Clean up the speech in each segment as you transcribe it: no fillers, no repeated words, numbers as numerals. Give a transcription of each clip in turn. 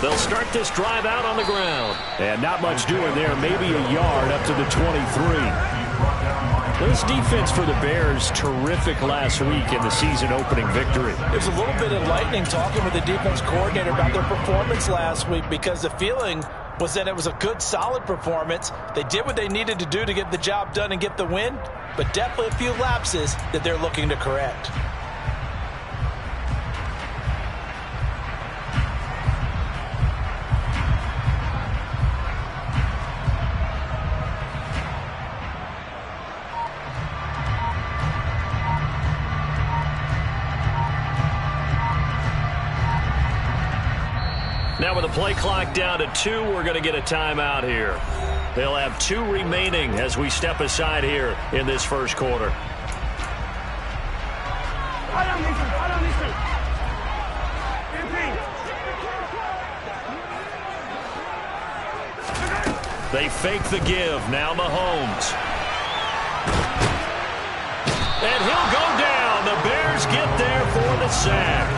They'll start this drive out on the ground. And not much doing there. Maybe a yard up to the 23. This defense for the Bears, terrific last week in the season-opening victory. It was a little bit enlightening talking with the defense coordinator about their performance last week, because the feeling was that it was a good, solid performance. They did what they needed to do to get the job done and get the win, but definitely a few lapses that they're looking to correct. Now with the play clock down to 2, we're going to get a timeout here. They'll have 2 remaining as we step aside here in this first quarter. They fake the give. Now Mahomes. And he'll go down. The Bears get there for the sack.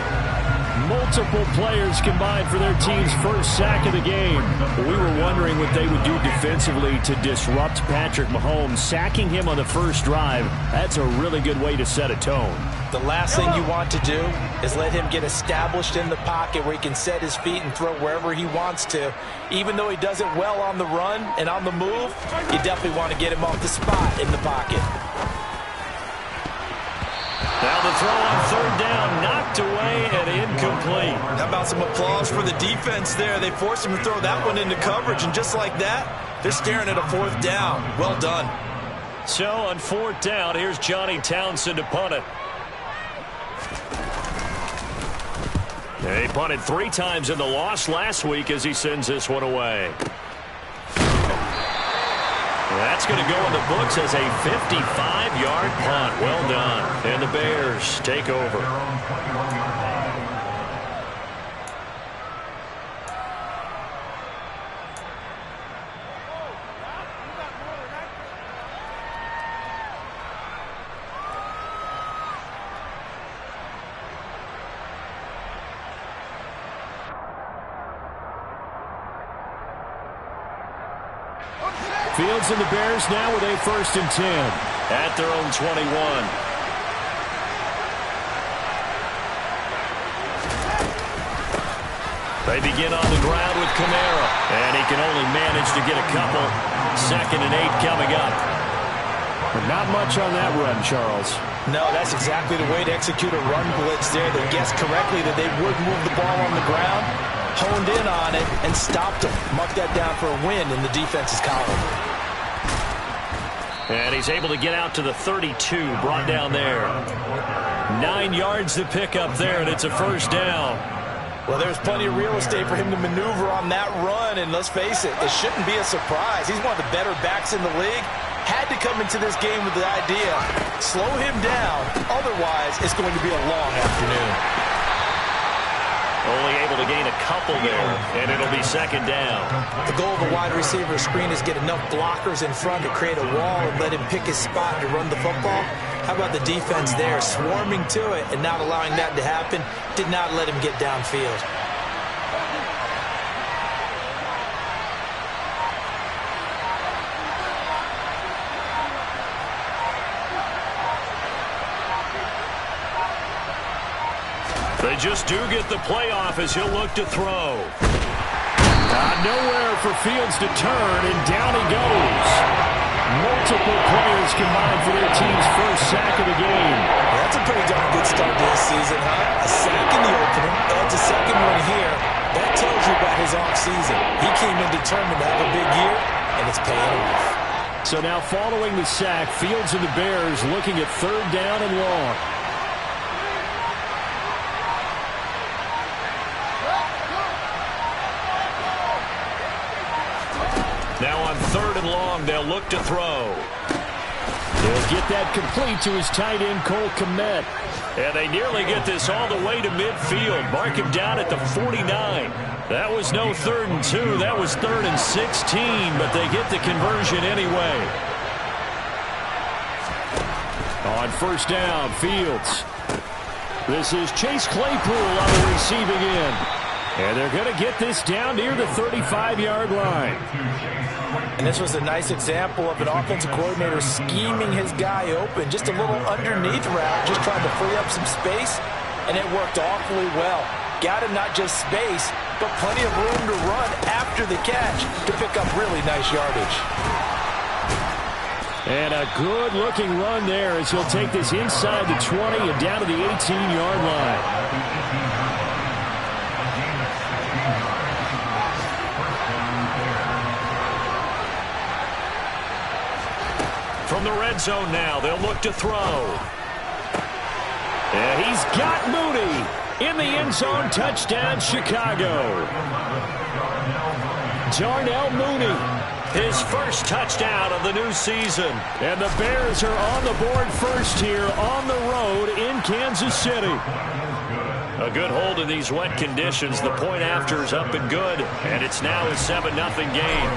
Multiple players combined for their team's first sack of the game. We were wondering what they would do defensively to disrupt Patrick Mahomes. Sacking him on the first drive, that's a really good way to set a tone. The last thing you want to do is let him get established in the pocket where he can set his feet and throw wherever he wants to. Even though he does it well on the run and on the move, you definitely want to get him off the spot in the pocket. Now the throw on third down, knocked away and incomplete. How about some applause for the defense there? They forced him to throw that one into coverage, and just like that, they're staring at a 4th down. Well done. So on 4th down, here's Johnny Townsend to punt it. He punted 3 times in the loss last week as he sends this one away. That's going to go in the books as a 55-yard punt. Well done. And the Bears take over. Fields and the Bears now with a 1st and 10. At their own 21. They begin on the ground with Kamara. And he can only manage to get a couple. 2nd and 8 coming up. But not much on that run, Charles. No, that's exactly the way to execute a run blitz there. They guessed correctly that they would move the ball on the ground, honed in on it, and stopped them. Mark that down for a win in the defense's column. And he's able to get out to the 32, brought down there. 9 yards to pick up there, and it's a 1st down. Well, there's plenty of real estate for him to maneuver on that run, and let's face it, it shouldn't be a surprise. He's one of the better backs in the league. Had to come into this game with the idea, slow him down, otherwise it's going to be a long afternoon. Only able to gain a couple there, and it'll be 2nd down. The goal of a wide receiver screen is get enough blockers in front to create a wall and let him pick his spot to run the football. How about the defense there, swarming to it and not allowing that to happen? Did not let him get downfield. They just do get the playoff as he'll look to throw. Nowhere for Fields to turn, and down he goes. Multiple players combined for their team's first sack of the game. That's a pretty darn good start to this season, huh? A sack in the opener, adds a 2nd one here. That tells you about his offseason. He came in determined to have a big year, and it's paying off. So now following the sack, Fields and the Bears looking at 3rd down and long. Now on 3rd and long, they'll look to throw. He'll get that complete to his tight end, Cole Kmet. And they nearly get this all the way to midfield. Mark him down at the 49. That was no 3rd and 2. That was 3rd and 16, but they get the conversion anyway. On 1st down, Fields. This is Chase Claypool on the receiving end. And they're going to get this down near the 35-yard line. And this was a nice example of an offensive coordinator scheming his guy open. Just a little underneath route, just trying to free up some space, and it worked awfully well. Got him not just space, but plenty of room to run after the catch to pick up really nice yardage. And a good-looking run there as he'll take this inside the 20 and down to the 18-yard line. From the red zone now, they'll look to throw. And he's got Mooney in the end zone. Touchdown, Chicago. Darnell Mooney, his first touchdown of the new season. And the Bears are on the board first here on the road in Kansas City. A good hold in these wet conditions. The point after is up and good, and it's now a 7-0 game.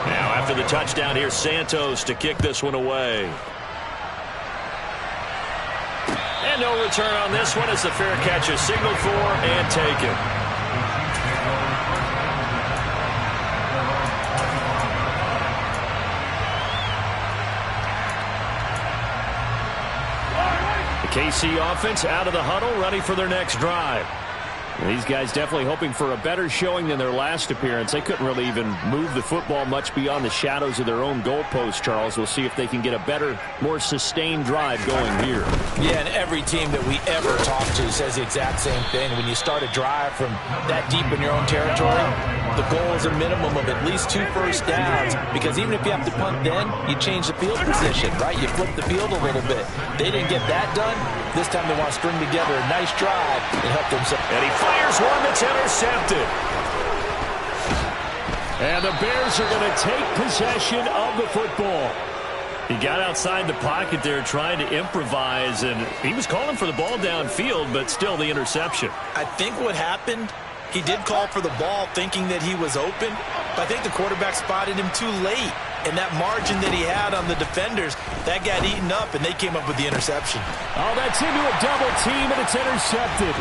Now after the touchdown, here's Santos to kick this one away. And no return on this one as the fair catch is signaled for and taken. The KC offense out of the huddle, ready for their next drive. These guys definitely hoping for a better showing than their last appearance. They couldn't really even move the football much beyond the shadows of their own goalpost, Charles. We'll see if they can get a better, more sustained drive going here. Yeah, and every team that we ever talk to says the exact same thing. When you start a drive from that deep in your own territory, the goal is a minimum of at least 2 first downs, because even if you have to punt then, you change the field position, right? You flip the field a little bit. They didn't get that done. This time they want to string together a nice drive and help themselves. And he fires one that's intercepted. And the Bears are going to take possession of the football. He got outside the pocket there trying to improvise, and he was calling for the ball downfield, but still the interception. I think what happened, he did call for the ball thinking that he was open, but I think the quarterback spotted him too late. And that margin that he had on the defenders, that got eaten up, and they came up with the interception. Oh, that's into a double team, and it's intercepted.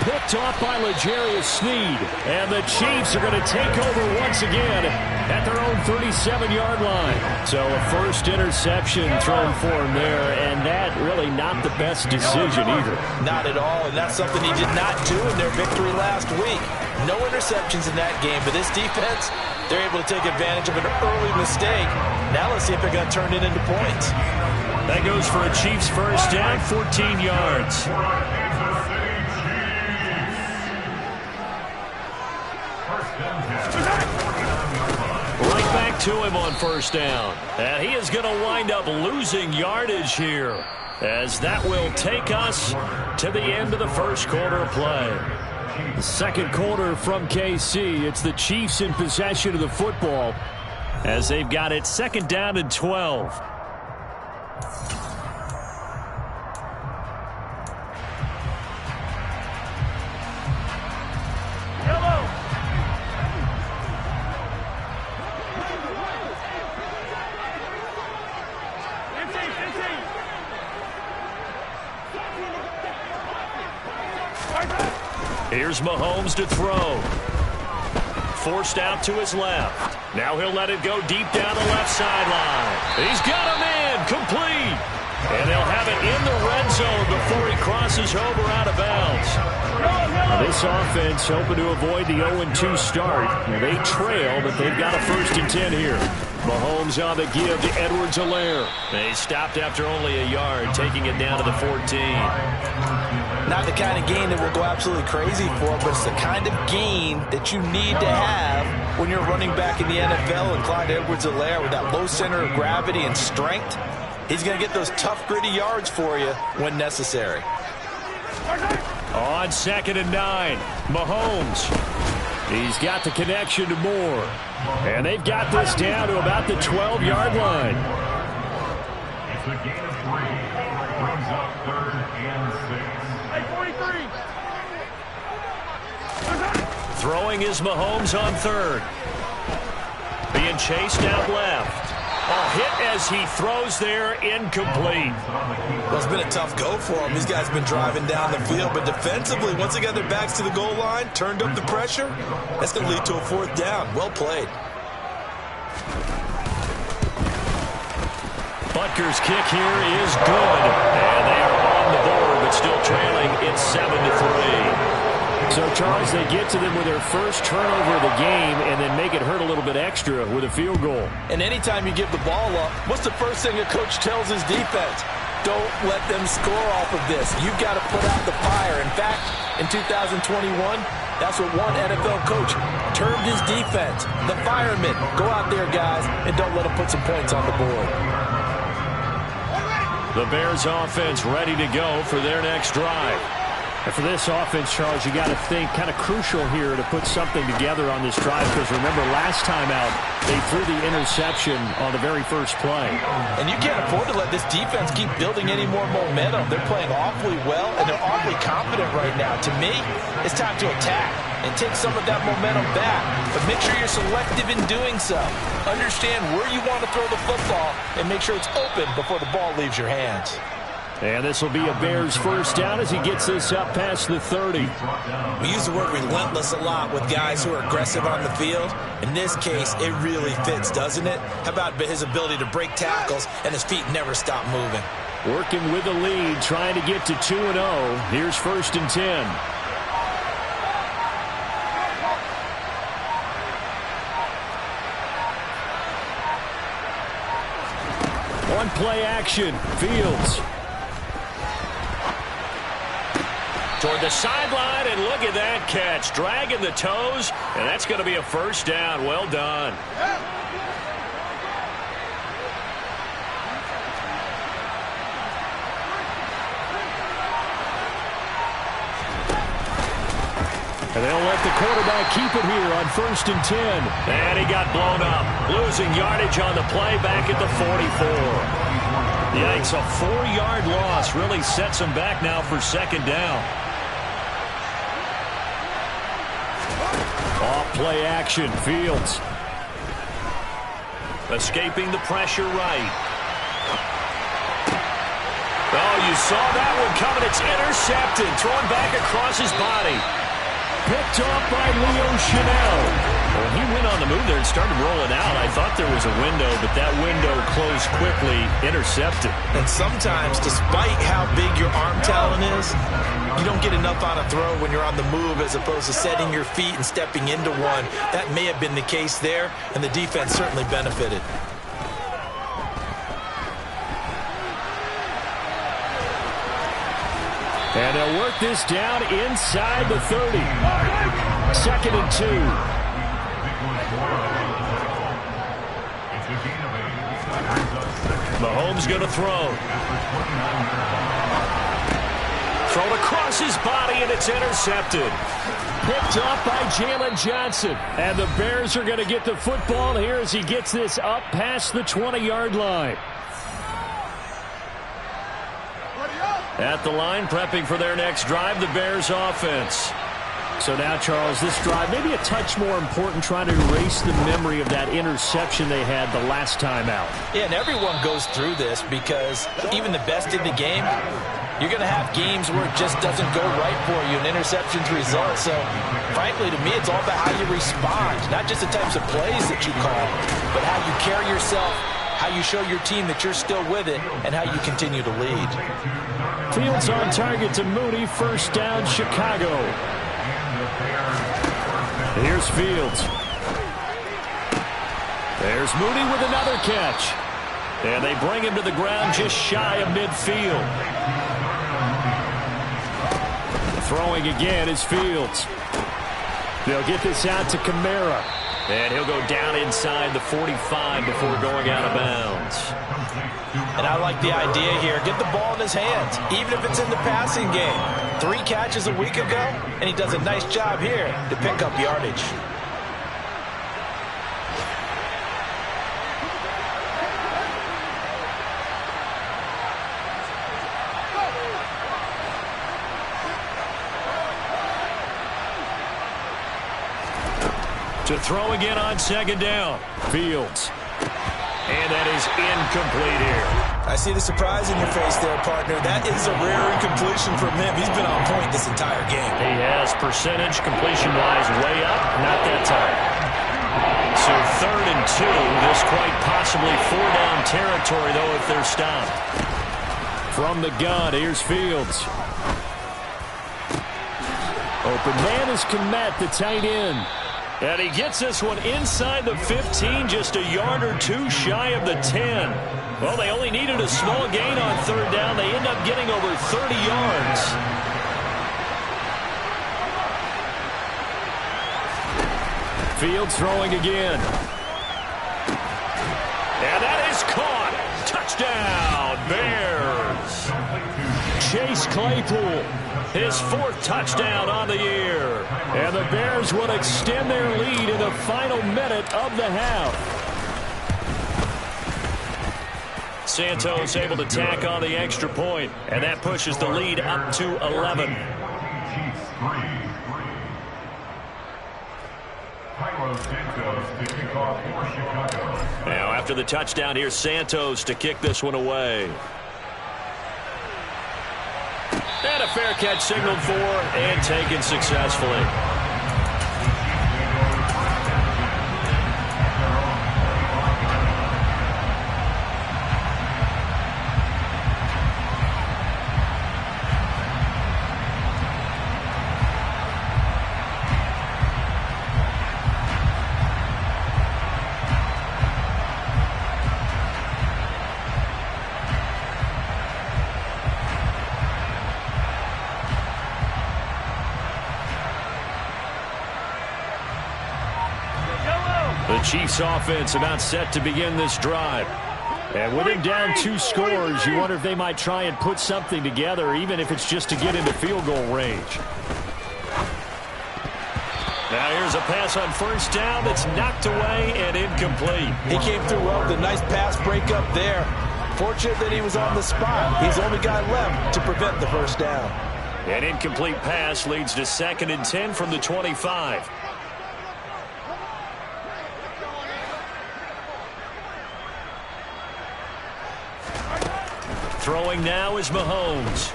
Picked off by L'Jarius Sneed. And the Chiefs are going to take over once again at their own 37-yard line. So a first interception thrown for him there, and that really not the best decision either. Not at all, and that's something he did not do in their victory last week. No interceptions in that game, but this defense, they're able to take advantage of an early mistake. Now let's see if they're going to turn it into points. That goes for a Chiefs first down, 14 yards. Right back to him on first down. And he is going to wind up losing yardage here, as that will take us to the end of the first quarter of play. The second quarter from KC. It's the Chiefs in possession of the football as they've got it second down and 12. Here's Mahomes to throw. Forced out to his left. Now he'll let it go deep down the left sideline. He's got him in, complete. And they'll have it in the red zone before he crosses over out of bounds. Now this offense hoping to avoid the 0-2 start. Now they trail, but they've got a 1st and 10 here. Mahomes on the give to Edwards-Helaire. They stopped after only a yard, taking it down to the 14. Not the kind of gain that will go absolutely crazy for, but it's the kind of gain that you need to have when you're running back in the NFL. And Clyde Edwards-Helaire, with that low center of gravity and strength, he's going to get those tough, gritty yards for you when necessary. On 2nd and 9, Mahomes. He's got the connection to Moore. And they've got this down to about the 12-yard line. It's a gain of 3. Brings up 3rd and 6. Throwing is Mahomes on 3rd. Being chased out left. A hit as he throws there, incomplete. Well, it's been a tough go for him. These guys have been driving down the field, but defensively, once they got their backs to the goal line, turned up the pressure, that's going to lead to a 4th down. Well played. Butker's kick here is good. And they are on the board, but still trailing. It's 7-3. So, Charles, they get to them with their first turnover of the game and then make it hurt a little bit extra with a field goal. And anytime you give the ball up, what's the first thing a coach tells his defense? Don't let them score off of this. You've got to put out the fire. In fact, in 2021, that's what one NFL coach termed his defense. The firemen. Go out there, guys, and don't let them put some points on the board. The Bears offense ready to go for their next drive. And for this offense, Charles, you got to think kind of crucial here to put something together on this drive, because remember last time out they threw the interception on the very first play. And you can't afford to let this defense keep building any more momentum. They're playing awfully well, and they're awfully confident right now. To me, it's time to attack and take some of that momentum back. But make sure you're selective in doing so. Understand where you want to throw the football and make sure it's open before the ball leaves your hands. And this will be a Bears first down as he gets this up past the 30. We use the word relentless a lot with guys who are aggressive on the field. In this case, it really fits, doesn't it? How about his ability to break tackles and his feet never stop moving? Working with the lead, trying to get to 2-0. Here's 1st and 10. On play action, Fields. Toward the sideline, and look at that catch. Dragging the toes, and that's going to be a first down. Well done. And they'll let the quarterback keep it here on 1st and 10. And he got blown up. Losing yardage on the play back at the 44. Yikes, a 4-yard loss really sets him back now for 2nd down. Off play action, Fields. Escaping the pressure right. Oh, you saw that one coming. It's intercepted. Thrown back across his body. Picked off by Leo Chanel. Well, he went on the move there and started rolling out. I thought there was a window, but that window closed quickly. Intercepted. And sometimes, despite how big your arm talent is, you don't get enough on a throw when you're on the move as opposed to setting your feet and stepping into one. That may have been the case there, and the defense certainly benefited. And they'll work this down inside the 30. 2nd and 2. Mahomes going to throw. Thrown across his body, and it's intercepted. Picked off by Jalen Johnson. And the Bears are going to get the football here as he gets this up past the 20-yard line. At the line, prepping for their next drive, the Bears offense. So now, Charles, this drive maybe a touch more important, trying to erase the memory of that interception they had the last time out. Yeah, and everyone goes through this because even the best in the game, you're going to have games where it just doesn't go right for you, and interceptions result. So, frankly, to me, it's all about how you respond, not just the types of plays that you call, but how you carry yourself, how you show your team that you're still with it, and how you continue to lead. Fields on target to Mooney. 1st down, Chicago. Here's Fields. There's Mooney with another catch. And they bring him to the ground just shy of midfield. Throwing again is Fields. They'll get this out to Kamara. And he'll go down inside the 45 before going out of bounds. And I like the idea here. Get the ball in his hands, even if it's in the passing game. 3 catches a week ago, and he does a nice job here to pick up yardage. To throw again on 2nd down. Fields. And that is incomplete here. I see the surprise in your face there, partner. That is a rare incompletion from him. He's been on point this entire game. He has percentage completion-wise way up, not that time. So 3rd and 2. This quite possibly 4-down territory, though, if they're stopped. From the gun, here's Fields. Open man is Kmet, the tight end. And he gets this one inside the 15, just a yard or two shy of the 10. Well, they only needed a small gain on 3rd down. They end up getting over 30 yards. Fields throwing again. And that is caught. Touchdown, Bears. Chase Claypool, his 4th touchdown on the year. And the Bears will extend their lead in the final minute of the half. Santos able to tack on the extra point, and that pushes the lead up to 11. Now after the touchdown, here's Santos to kick this one away. And a fair catch signaled for and taken successfully. The Chiefs offense about set to begin this drive. And with him down 2 scores, you wonder if they might try and put something together, even if it's just to get into field goal range. Now here's a pass on 1st down that's knocked away and incomplete. He came through well with a nice pass breakup there. Fortunate that he was on the spot. He's the only guy left to prevent the 1st down. An incomplete pass leads to 2nd and 10 from the 25. Throwing now is Mahomes.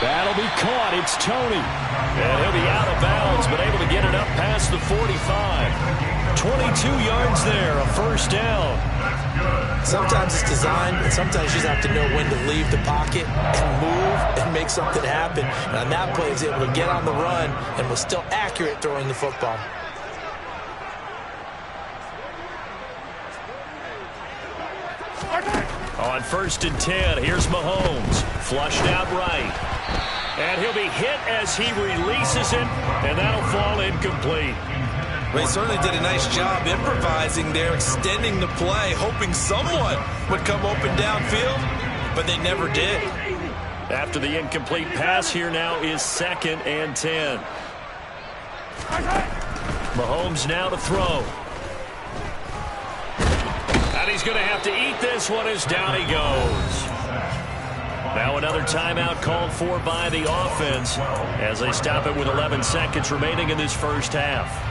That'll be caught. It's Tony. And he'll be out of bounds, but able to get it up past the 45. 22 yards there, a 1st down. Sometimes it's designed, and sometimes you just have to know when to leave the pocket and move and make something happen. And on that play, he's able to get on the run and was still accurate throwing the football. On 1st and 10, here's Mahomes. Flushed out right. And he'll be hit as he releases it, and that'll fall incomplete. Well, he certainly did a nice job improvising there, extending the play, hoping someone would come open downfield, but they never did. After the incomplete pass, here now is 2nd and 10. Mahomes now to throw. And he's going to have to eat this one as down he goes. Now another timeout called for by the offense as they stop it with 11 seconds remaining in this 1st half.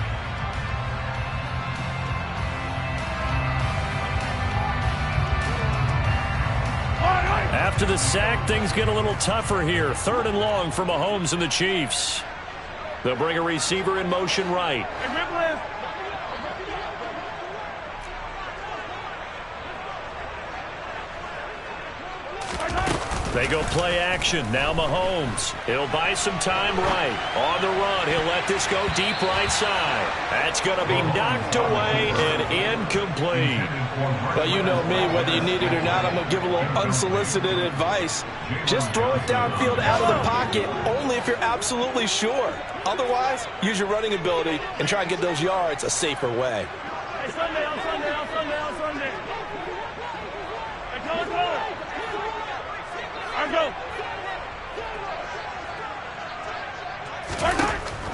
After the sack, things get a little tougher here. 3rd and long for Mahomes and the Chiefs. They'll bring a receiver in motion right. They go play action. Now Mahomes. He'll buy some time right. On the run, he'll let this go deep right side. That's going to be knocked away and incomplete. Well, you know me, whether you need it or not, I'm going to give a little unsolicited advice. Just throw it downfield out of the pocket only if you're absolutely sure. Otherwise, use your running ability and try and get those yards a safer way. Hey, Sunday.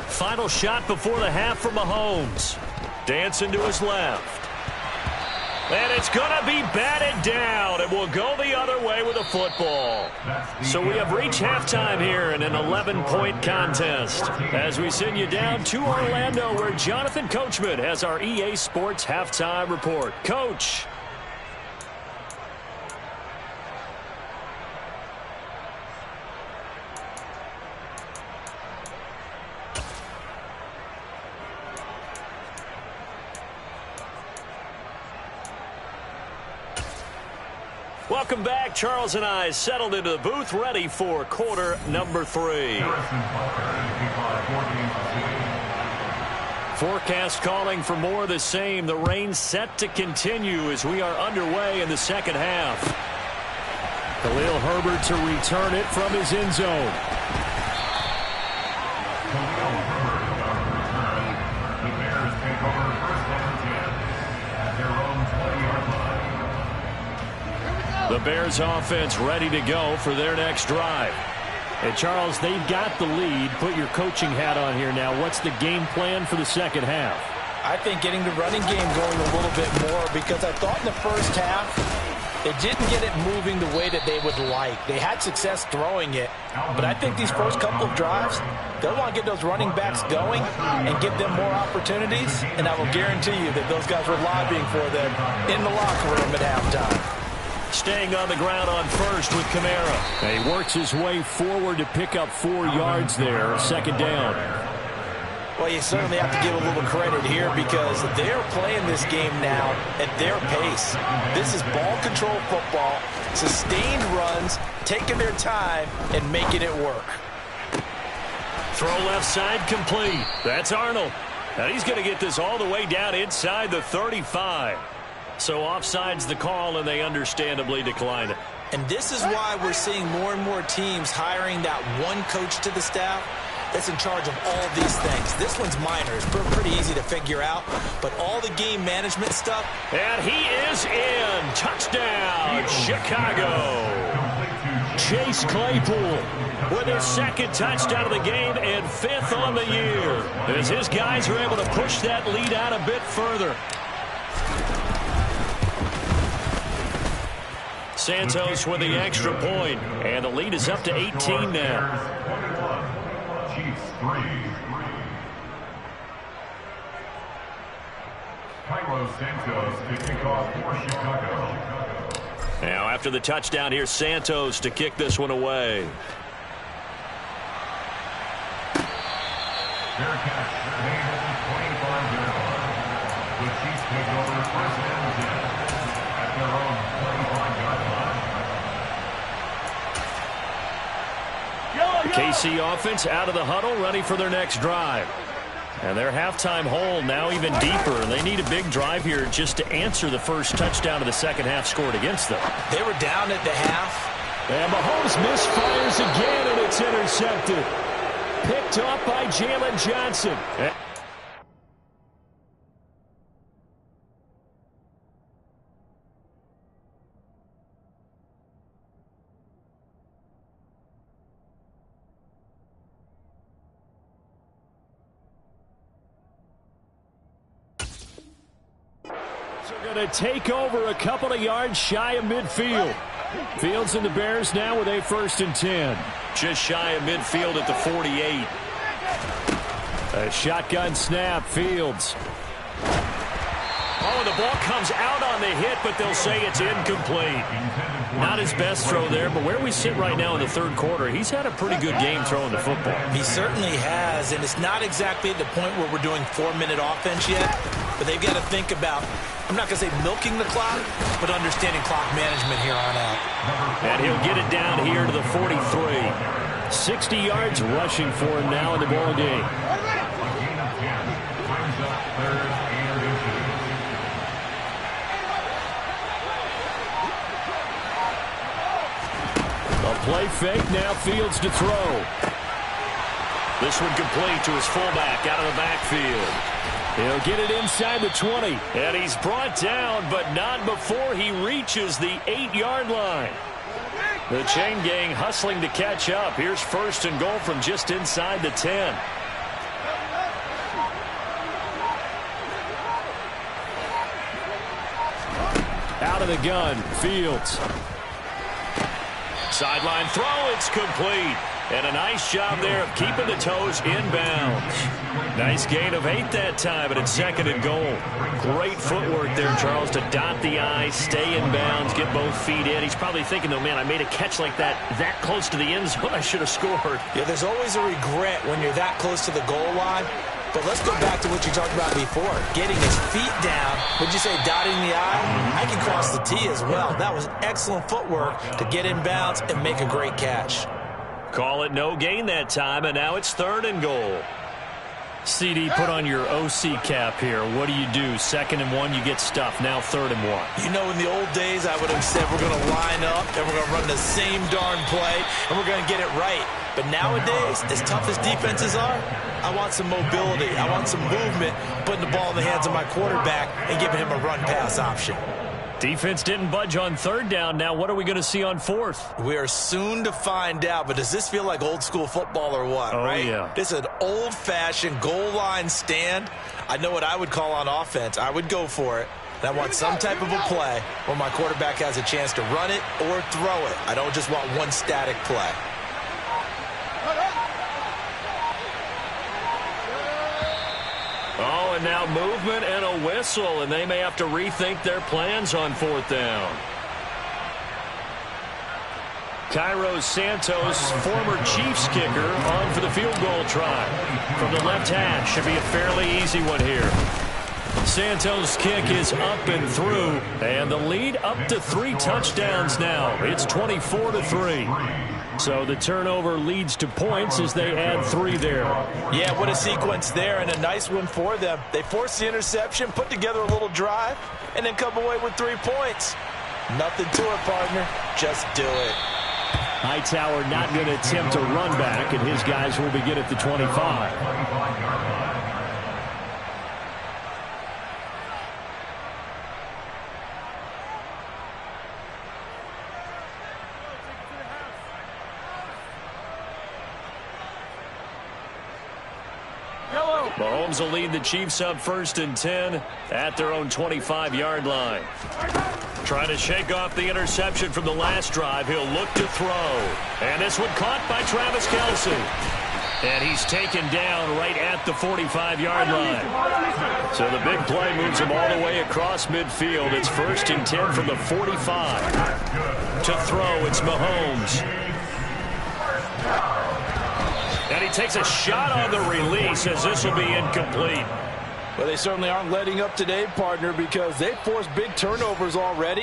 Final shot before the half for Mahomes. Dancing to his left. And it's going to be batted down. It will go the other way with a football. So we have reached halftime here in an 11-point contest. As we send you down to Orlando, where Jonathan Coachman has our EA Sports halftime report. Coach. Welcome back. Charles and I settled into the booth, ready for quarter number 3. Forecast calling for more of the same. The rain set to continue as we are underway in the second half. Khalil Herbert to return it from his end zone. The Bears take over first down 10 at their own 20-yard line. The Bears offense ready to go for their next drive. And Charles, they've got the lead. Put your coaching hat on here now. What's the game plan for the second half? I think getting the running game going a little bit more, because I thought in the first half they didn't get it moving the way that they would like. They had success throwing it, but I think these first couple of drives, they'll want to get those running backs going and give them more opportunities, and I will guarantee you that those guys were lobbying for them in the locker room at halftime. Staying on the ground on first with Kamara. And he works his way forward to pick up 4 yards there. Second down. Well, you certainly have to give a little credit here, because they're playing this game now at their pace. This is ball control football, sustained runs, taking their time and making it work. Throw left side complete. That's Arnold. And he's going to get this all the way down inside the 35. So offside's the call, and they understandably decline it. And this is why we're seeing more and more teams hiring that one coach to the staff that's in charge of all these things. This one's minor. It's pretty easy to figure out, but all the game management stuff. And he is in. Touchdown, Chicago. Chase Claypool with his second touchdown of the game and 5th on the year, as his guys are able to push that lead out a bit further. Santos with the extra point, and the lead is up to 18 now. Chiefs 3. Cairo Santos to kick off for Chicago. Now after the touchdown, here's Santos to kick this one away. Fair catch made at the 25-yard line. The Chiefs take over first down 10 at their own 25-yard line. KC offense out of the huddle, ready for their next drive. And their halftime hole now even deeper. They need a big drive here just to answer the first touchdown of the second half scored against them. They were down at the half. And Mahomes misfires again, and it's intercepted. Picked off by Jalen Johnson. Going to take over a couple of yards shy of midfield. Fields and the Bears now with a 1st and 10. Just shy of midfield at the 48. A shotgun snap, Fields. Oh, the ball comes out on the hit, but they'll say it's incomplete. Not his best throw there, but where we sit right now in the third quarter, he's had a pretty good game throwing the football. He certainly has, and it's not exactly at the point where we're doing 4-minute offense yet, but they've got to think about, I'm not going to say milking the clock, but understanding clock management here on out. And he'll get it down here to the 43. 60 yards rushing for him now in the ball game. A play fake, now Fields to throw. This one complete to his fullback out of the backfield. He'll get it inside the 20. And he's brought down, but not before he reaches the 8-yard line. The chain gang hustling to catch up. Here's 1st and goal from just inside the 10. Out of the gun, Fields. Sideline throw, it's complete. And a nice job there of keeping the toes inbounds. Nice gain of 8 that time, but it's 2nd and goal. Great footwork there, Charles, to dot the I, stay in bounds, get both feet in. He's probably thinking, though, man, I made a catch like that close to the end zone. I should have scored. Yeah, there's always a regret when you're that close to the goal line. But let's go back to what you talked about before. Getting his feet down. Would you say dotting the I? I can cross the T as well. That was excellent footwork to get in bounds and make a great catch. Call it no gain that time, and now it's 3rd and goal. CD, put on your OC cap here. What do you do? 2nd and 1, you get stuffed. Now 3rd and 1. You know, in the old days, I would have said we're going to line up and we're going to run the same darn play and we're going to get it right. But nowadays, as tough as defenses are, I want some mobility. I want some movement, putting the ball in the hands of my quarterback and giving him a run-pass option. Defense didn't budge on 3rd down. Now what are we going to see on 4th? We are soon to find out, but does this feel like old school football or what, right? Yeah. This is an old-fashioned goal line stand. I know what I would call on offense. I would go for it. And I want some type of a play where my quarterback has a chance to run it or throw it. I don't just want one static play. Oh, and now movement and a whistle, and they may have to rethink their plans on 4th down. Cairo Santos, former Chiefs kicker, on for the field goal try. From the left hash, should be a fairly easy one here. Santos' kick is up and through, and the lead up to 3 touchdowns now. It's 24-3. So the turnover leads to points as they add 3 there. Yeah, what a sequence there, and a nice one for them. They forced the interception, put together a little drive, and then come away with 3 points. Nothing to it, partner. Just do it. Hightower not going to attempt a run back, and his guys will begin at the 25. Mahomes will lead the Chiefs up 1st and 10 at their own 25-yard line. Trying to shake off the interception from the last drive. He'll look to throw. And this one caught by Travis Kelce. And he's taken down right at the 45-yard line. So the big play moves him all the way across midfield. It's 1st and 10 from the 45. To throw, it's Mahomes. And he takes a shot on the release as this will be incomplete. Well, they certainly aren't letting up today, partner, because they've forced big turnovers already.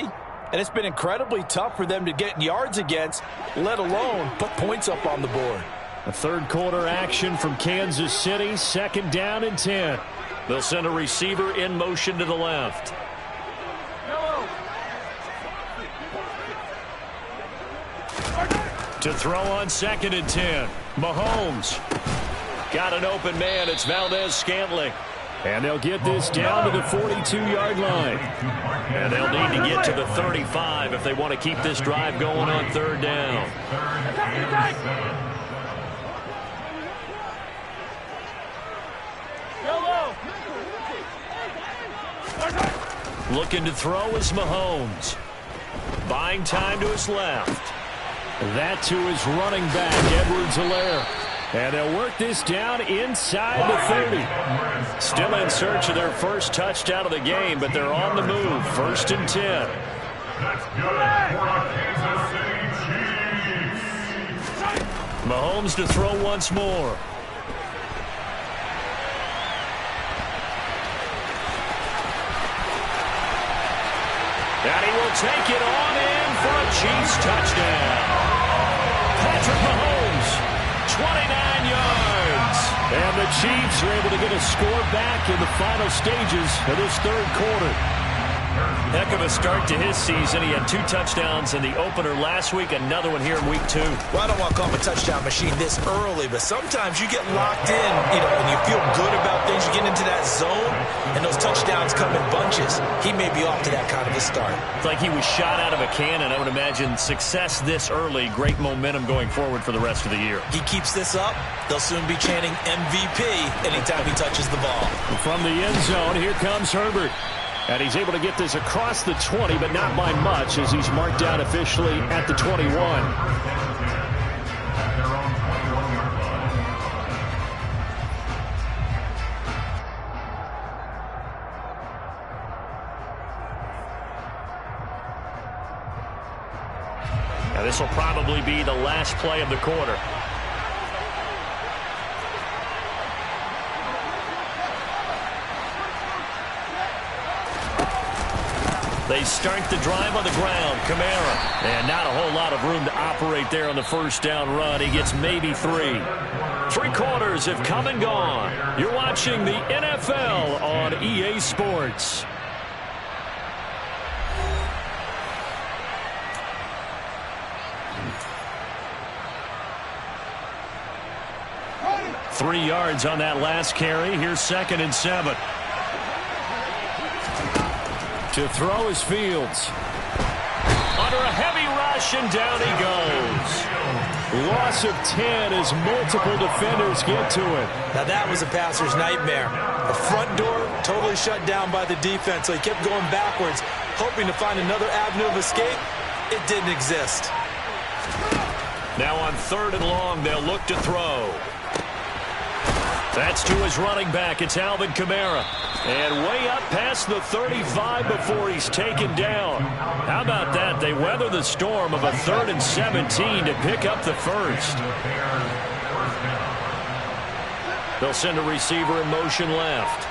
And it's been incredibly tough for them to get yards against, let alone put points up on the board. A 3rd quarter action from Kansas City, 2nd down and 10. They'll send a receiver in motion to the left. To throw on 2nd and 10. Mahomes. Got an open man. It's Valdez-Scantling. And they'll get this down to the 42-yard line. And they'll need to get to the 35 if they want to keep this drive going on 3rd down. Looking to throw is Mahomes. Buying time to his left. That to his running back, Edwards-Helaire. And they'll work this down inside the 30. Still in search of their first touchdown of the game, but they're on the move. 1st and 10. That's good for the Kansas City Chiefs. Mahomes to throw once more. And he will take it on in for a Chiefs touchdown. Patrick Mahomes, 29 yards. And the Chiefs are able to get a score back in the final stages of this 3rd quarter. Heck of a start to his season. He had 2 touchdowns in the opener last week, another one here in week 2. Well, I don't want to call him a touchdown machine this early, but sometimes you get locked in, and you feel good about things. You get into that zone, and those touchdowns come in bunches. He may be off to that kind of a start. It's like he was shot out of a cannon. I would imagine success this early, great momentum going forward for the rest of the year. He keeps this up, they'll soon be chanting MVP anytime he touches the ball. From the end zone, here comes Herbert. And he's able to get this across the 20, but not by much, as he's marked down officially at the 21. Now this will probably be the last play of the quarter. They start the drive on the ground. Kamara. And not a whole lot of room to operate there on the first down run. He gets maybe 3. 3 quarters have come and gone. You're watching the NFL on EA Sports. Three yards on that last carry. Here's 2nd and 7. To throw is Fields. Under a heavy rush, and down he goes. Loss of 10 as multiple defenders get to it. Now that was a passer's nightmare. The front door totally shut down by the defense, so he kept going backwards, hoping to find another avenue of escape. It didn't exist. Now on 3rd and long, they'll look to throw. That's to his running back. It's Alvin Kamara. And way up past the 35 before he's taken down. How about that? They weather the storm of a 3rd and 17 to pick up the first. They'll send a receiver in motion left.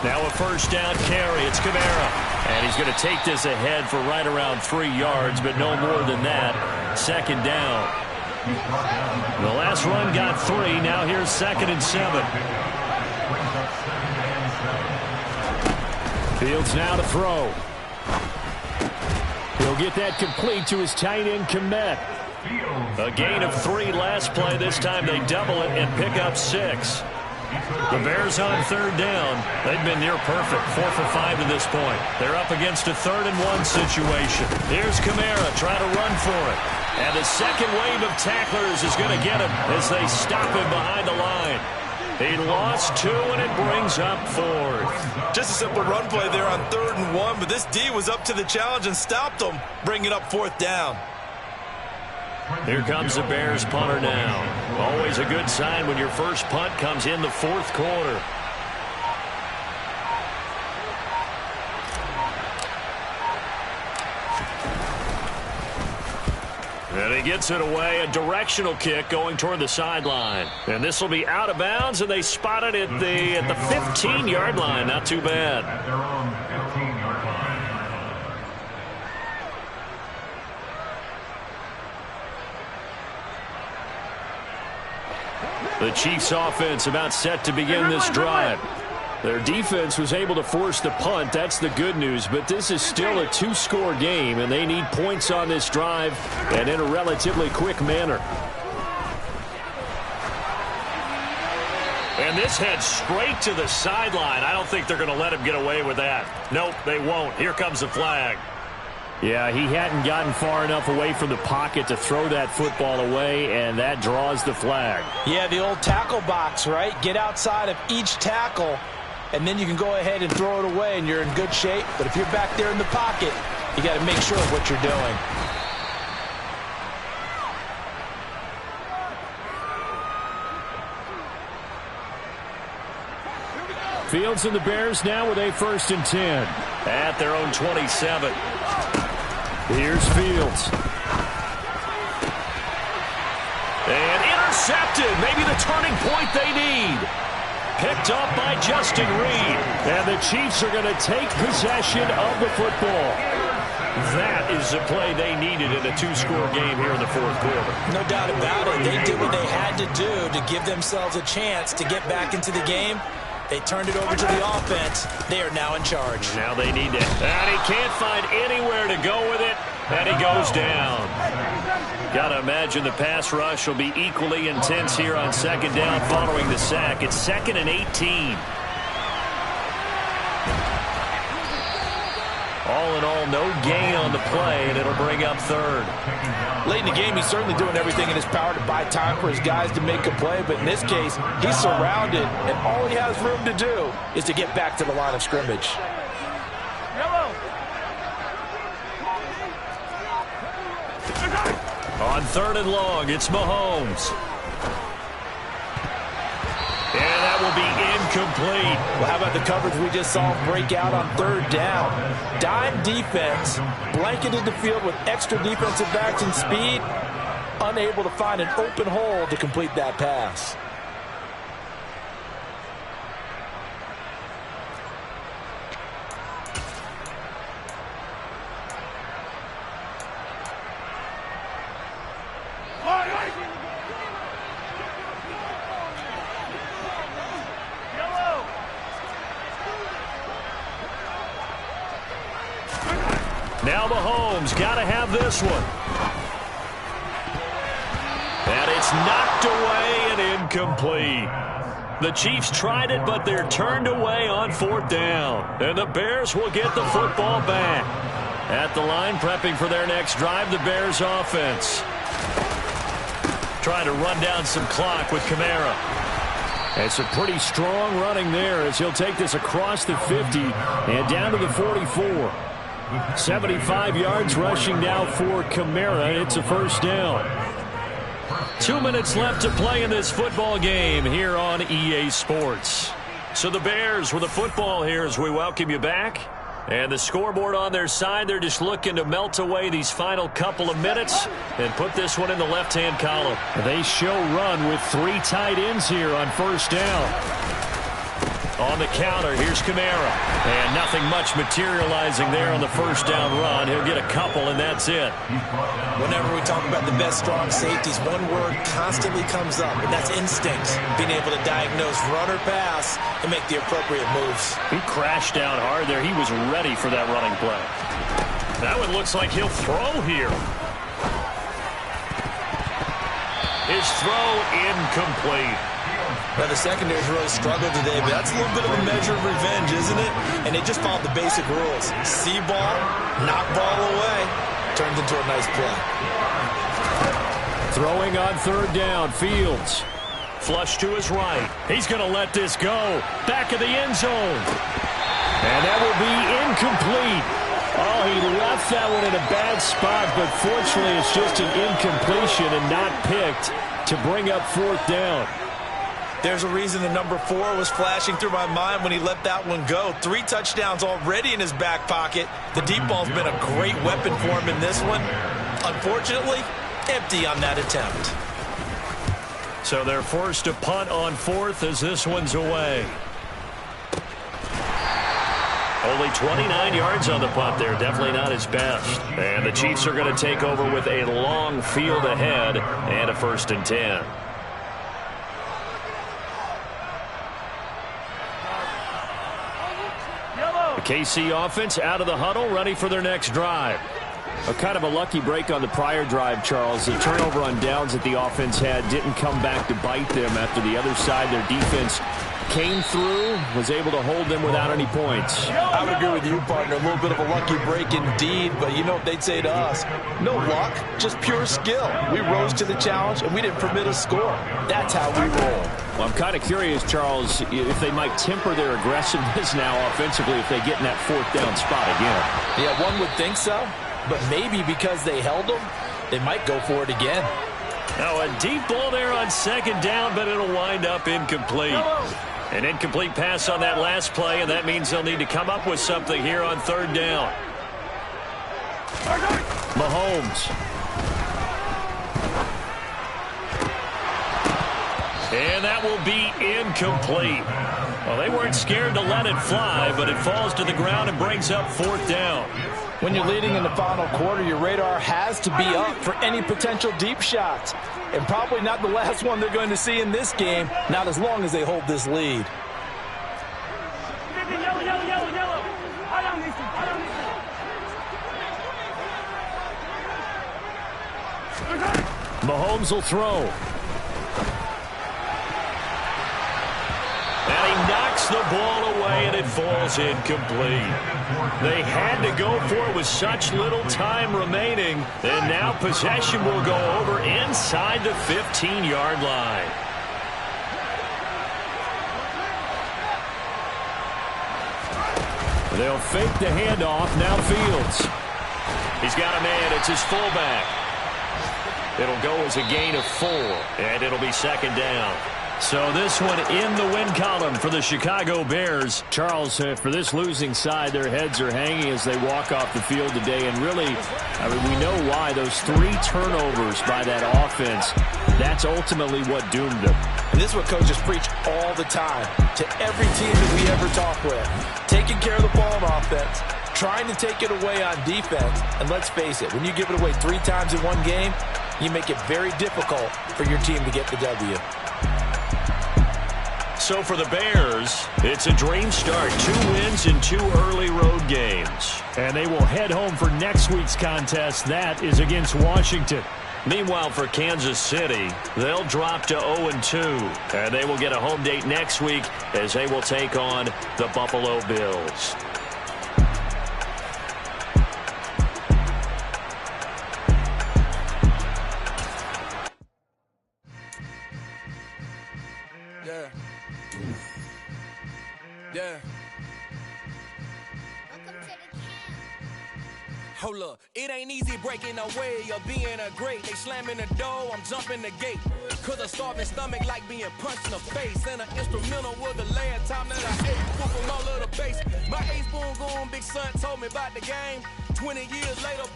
Now a first down carry. It's Kamara. And he's going to take this ahead for right around 3 yards, but no more than that. 2nd down. The last run got 3. Now here's 2nd and 7. Fields now to throw. He'll get that complete to his tight end, Kmet. A gain of 3 last play. This time they double it and pick up 6. The Bears on 3rd down. They've been near perfect. 4 for 5 to this point. They're up against a 3rd and 1 situation. Here's Kamara trying to run for it. And the second wave of tacklers is going to get him as they stop him behind the line. He lost 2, and it brings up 4th. Just a simple run play there on 3rd and 1, but this D was up to the challenge and stopped him, bringing up 4th down. Here comes the Bears punter now. Always a good sign when your first punt comes in the 4th quarter. And he gets it away, a directional kick going toward the sideline. And this will be out of bounds, and they spot it at the 15-yard line. Not too bad. At their own 15-yard line. The Chiefs offense about set to begin this drive. Their defense was able to force the punt. That's the good news. But this is still a 2-score game, and they need points on this drive and in a relatively quick manner. And this heads straight to the sideline. I don't think they're going to let him get away with that. Nope, they won't. Here comes the flag. Yeah, he hadn't gotten far enough away from the pocket to throw that football away, and that draws the flag. Yeah, the old tackle box, right? Get outside of each tackle, and then you can go ahead and throw it away, and you're in good shape. But if you're back there in the pocket, you got to make sure of what you're doing. Fields and the Bears now with a 1st and 10. At their own 27. Here's Fields. And intercepted. Maybe the turning point they need. Picked up by Justin Reed. And the Chiefs are going to take possession of the football. That is the play they needed in a 2-score game here in the 4th quarter. No doubt about it. They did what they had to do to give themselves a chance to get back into the game. They turned it over to the offense. They are now in charge. Now they need to. And he can't find anywhere to go with it. And he goes down. Got to imagine the pass rush will be equally intense here on 2nd down following the sack. It's 2nd and 18. All in all, no gain on the play, and it'll bring up third. Late in the game, he's certainly doing everything in his power to buy time for his guys to make a play, but in this case, he's surrounded, and all he has room to do is to get back to the line of scrimmage. On 3rd and long, it's Mahomes. And that will be incomplete. Well, how about the coverage we just saw break out on 3rd down? Dime defense, blanketed the field with extra defensive backs and speed, unable to find an open hole to complete that pass. Now Mahomes got to have this one. And it's knocked away and incomplete. The Chiefs tried it, but they're turned away on 4th down. And the Bears will get the football back. At the line, prepping for their next drive, the Bears offense. Trying to run down some clock with Kamara. It's a pretty strong running there as he'll take this across the 50 and down to the 44. 75 yards rushing now for Kamara. It's a 1st down. 2 minutes left to play in this football game here on EA Sports. So the Bears with the football here as we welcome you back. And the scoreboard on their side, they're just looking to melt away these final couple of minutes and put this one in the left-hand column. They show run with 3 tight ends here on 1st down. On the counter, here's Kamara. And nothing much materializing there on the 1st down run. He'll get a couple, and that's it. Whenever we talk about the best strong safeties, one word constantly comes up, and that's instinct. Being able to diagnose run or pass and make the appropriate moves. He crashed down hard there. He was ready for that running play. That one looks like he'll throw here. His throw incomplete. Now, the secondary's really struggled today, but that's a little bit of a measure of revenge, isn't it? And they just followed the basic rules. See ball, knock ball away. Turns into a nice play. Throwing on 3rd down, Fields. Flush to his right. He's going to let this go. Back of the end zone. And that will be incomplete. Oh, he left that one in a bad spot, but fortunately it's just an incompletion and not picked to bring up 4th down. There's a reason the number 4 was flashing through my mind when he let that one go. 3 touchdowns already in his back pocket. The deep ball's been a great weapon for him in this one. Unfortunately, empty on that attempt. So they're forced to punt on 4th as this one's away. Only 29 yards on the punt there. Definitely not his best. And the Chiefs are going to take over with a long field ahead and a 1st and 10. KC offense out of the huddle, ready for their next drive. A kind of a lucky break on the prior drive, Charles. The turnover on downs that the offense had didn't come back to bite them after the other side. Their defense came through, was able to hold them without any points. I would agree with you, partner. A little bit of a lucky break indeed, but you know what they'd say to us? No luck, just pure skill. We rose to the challenge, and we didn't permit a score. That's how we roll. Well, I'm kind of curious, Charles, if they might temper their aggressiveness now offensively if they get in that 4th down spot again. Yeah, one would think so, but maybe because they held them, they might go for it again. Now a deep ball there on 2nd down, but it'll wind up incomplete. An incomplete pass on that last play, and that means they'll need to come up with something here on 3rd down. Mahomes. And that will be incomplete. Well, they weren't scared to let it fly, but it falls to the ground and brings up 4th down. When you're leading in the final quarter, your radar has to be up for any potential deep shots. And probably not the last one they're going to see in this game, not as long as they hold this lead. Mahomes will throw. And he knocks Knocks the ball away, and it falls incomplete. They had to go for it with such little time remaining. And now possession will go over inside the 15-yard line. They'll fake the handoff. Now Fields. He's got a man. It's his fullback. It'll go as a gain of 4, and it'll be second down. So this one in the win column for the Chicago Bears. Charles, for this losing side, their heads are hanging as they walk off the field today. And really, we know why. Those 3 turnovers by that offense, that's ultimately what doomed them. And this is what coaches preach all the time to every team that we ever talk with. Taking care of the ball on offense, trying to take it away on defense. And let's face it, when you give it away 3 times in one game, you make it very difficult for your team to get the W. So for the Bears, it's a dream start. 2 wins in 2 early road games. And they will head home for next week's contest. That is against Washington. Meanwhile, for Kansas City, they'll drop to 0-2. And they will get a home date next week as they will take on the Buffalo Bills. Yeah. Hold up, it ain't easy breaking away or being a great. They slamming the door, I'm jumping the gate. Cause a starving stomach like being punched in the face. And an instrumental was the last time that I ate. Pull from all of the bass. My ace boom goon, big son told me about the game. 20 years later,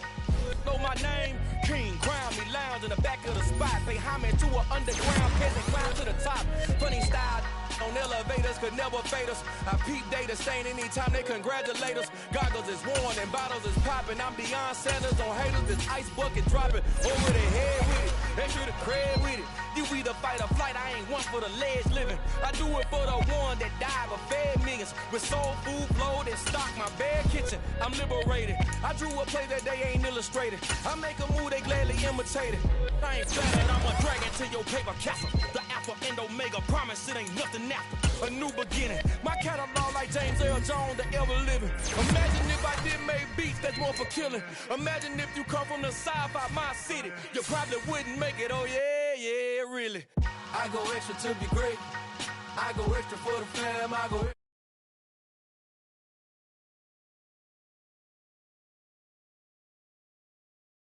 know my name. King, crown me, lounge in the back of the spot. Pay homage to an underground peasant, climb to the top. Funny style on elevators could never fade us. I peep data stain anytime they congratulate us. Goggles is worn and bottles is popping. I'm beyond Sanders on haters. This ice bucket dropping over the head with it. They should have cred with it. You either fight or flight. I ain't one for the ledge living. I do it for the one that died but fed millions. With soul food flowed and stock my bare kitchen. I'm liberated. I drew a play that they ain't illustrated. I make a move they gladly imitate it. I ain't flattered. I'm a dragon to your paper castle. The alpha and omega promise it ain't nothing after. A new beginning. My catalog like James Earl Jones, the ever living. Imagine if I did make beats that's more for killing. Imagine if you come from the sci-fi my city. You probably wouldn't make it. Oh yeah, yeah, really. I go extra to be great. I go extra for the fam. I go